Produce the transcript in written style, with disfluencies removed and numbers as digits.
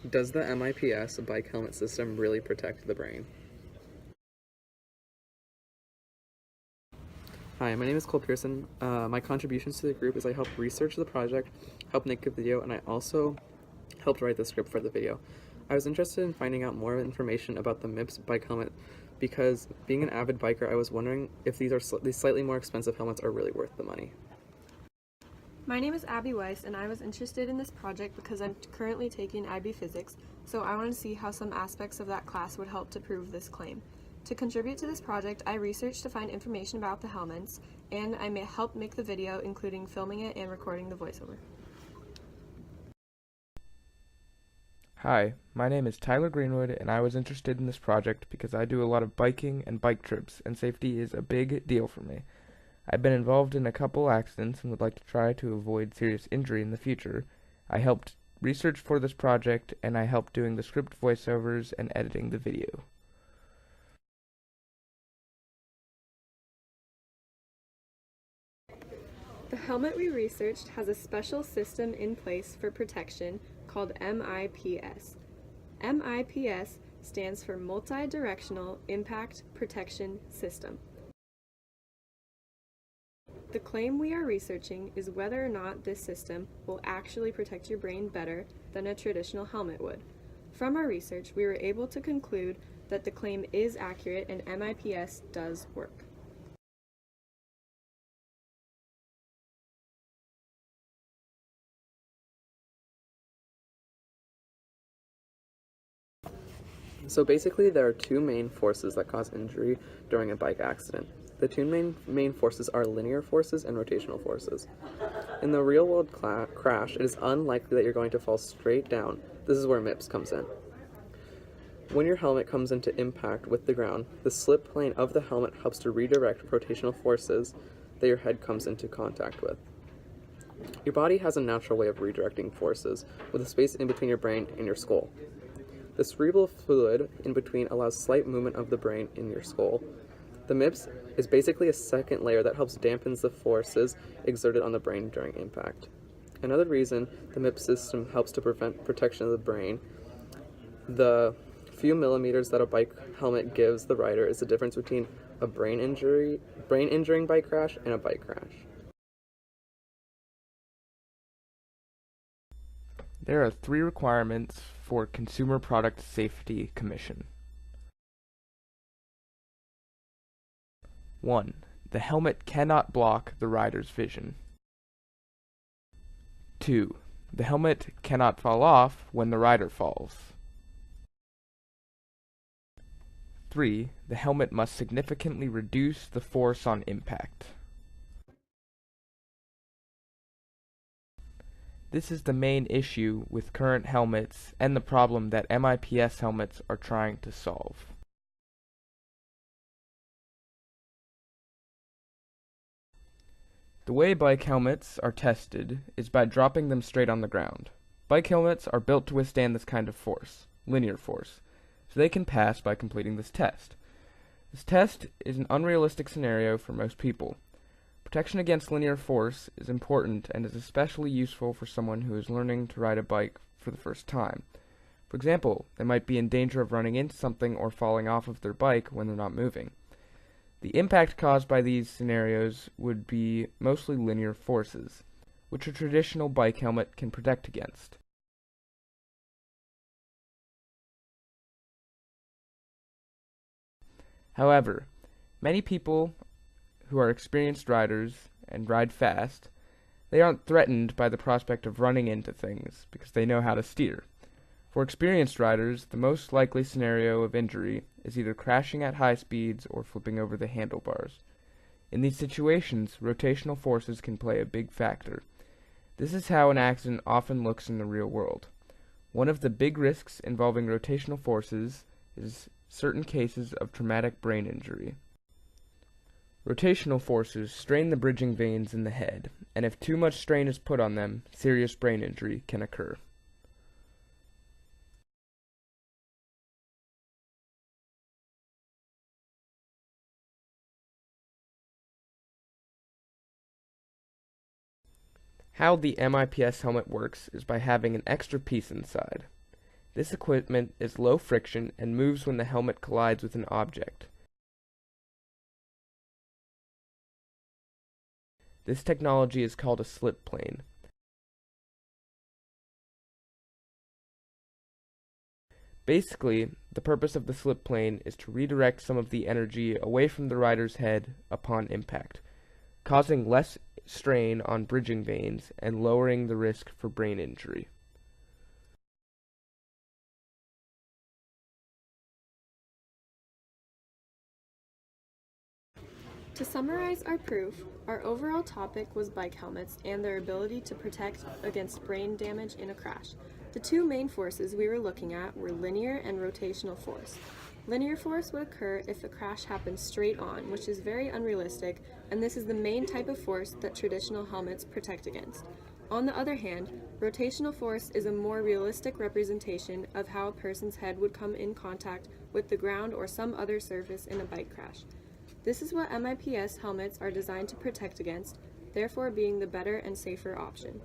Does the MIPS bike helmet system really protect the brain? Hi, my name is Cole Pearson. My contributions to the group is I helped research the project, helped make a video, and I also helped write the script for the video. I was interested in finding out more information about the MIPS bike helmet because being an avid biker, I was wondering if these slightly more expensive helmets are really worth the money. My name is Abby Weiss, and I was interested in this project because I'm currently taking IB Physics, so I wanted to see how some aspects of that class would help to prove this claim. To contribute to this project, I researched to find information about the helmets, and I helped make the video, including filming it and recording the voiceover. Hi, my name is Tyler Greenwood, and I was interested in this project because I do a lot of biking and bike trips, and safety is a big deal for me. I've been involved in a couple accidents and would like to try to avoid serious injury in the future. I helped research for this project, and I helped doing the script voiceovers and editing the video. The helmet we researched has a special system in place for protection called MIPS. MIPS stands for Multi-Directional Impact Protection System. The claim we are researching is whether or not this system will actually protect your brain better than a traditional helmet would. From our research, we were able to conclude that the claim is accurate and MIPS does work. So basically, there are two main forces that cause injury during a bike accident. The two main forces are linear forces and rotational forces. In the real-world crash, it is unlikely that you're going to fall straight down. This is where MIPS comes in. When your helmet comes into impact with the ground, the slip plane of the helmet helps to redirect rotational forces that your head comes into contact with. Your body has a natural way of redirecting forces, with a space in between your brain and your skull. The cerebral fluid in between allows slight movement of the brain in your skull. The MIPS is basically a second layer that helps dampen the forces exerted on the brain during impact. Another reason the MIPS system helps to prevent protection of the brain, the few millimeters that a bike helmet gives the rider, is the difference between a brain injuring bike crash and a bike crash. There are 3 requirements for Consumer Product Safety Commission. 1. The helmet cannot block the rider's vision. 2. The helmet cannot fall off when the rider falls. 3. The helmet must significantly reduce the force on impact. This is the main issue with current helmets and the problem that MIPS helmets are trying to solve. The way bike helmets are tested is by dropping them straight on the ground. Bike helmets are built to withstand this kind of force, linear force, so they can pass by completing this test. This test is an unrealistic scenario for most people. Protection against linear force is important and is especially useful for someone who is learning to ride a bike for the first time. For example, they might be in danger of running into something or falling off of their bike when they're not moving. The impact caused by these scenarios would be mostly linear forces, which a traditional bike helmet can protect against. However, many people who are experienced riders and ride fast, they aren't threatened by the prospect of running into things because they know how to steer. For experienced riders, the most likely scenario of injury is either crashing at high speeds or flipping over the handlebars. In these situations, rotational forces can play a big factor. This is how an accident often looks in the real world. One of the big risks involving rotational forces is certain cases of traumatic brain injury. Rotational forces strain the bridging veins in the head, and if too much strain is put on them, serious brain injury can occur. How the MIPS helmet works is by having an extra piece inside. This equipment is low friction and moves when the helmet collides with an object. This technology is called a slip plane. Basically, the purpose of the slip plane is to redirect some of the energy away from the rider's head upon impact, causing less strain on bridging veins and lowering the risk for brain injury. To summarize our proof, our overall topic was bike helmets and their ability to protect against brain damage in a crash. The two main forces we were looking at were linear and rotational force. Linear force would occur if a crash happened straight on, which is very unrealistic, and this is the main type of force that traditional helmets protect against. On the other hand, rotational force is a more realistic representation of how a person's head would come in contact with the ground or some other surface in a bike crash. This is what MIPS helmets are designed to protect against, therefore being the better and safer option.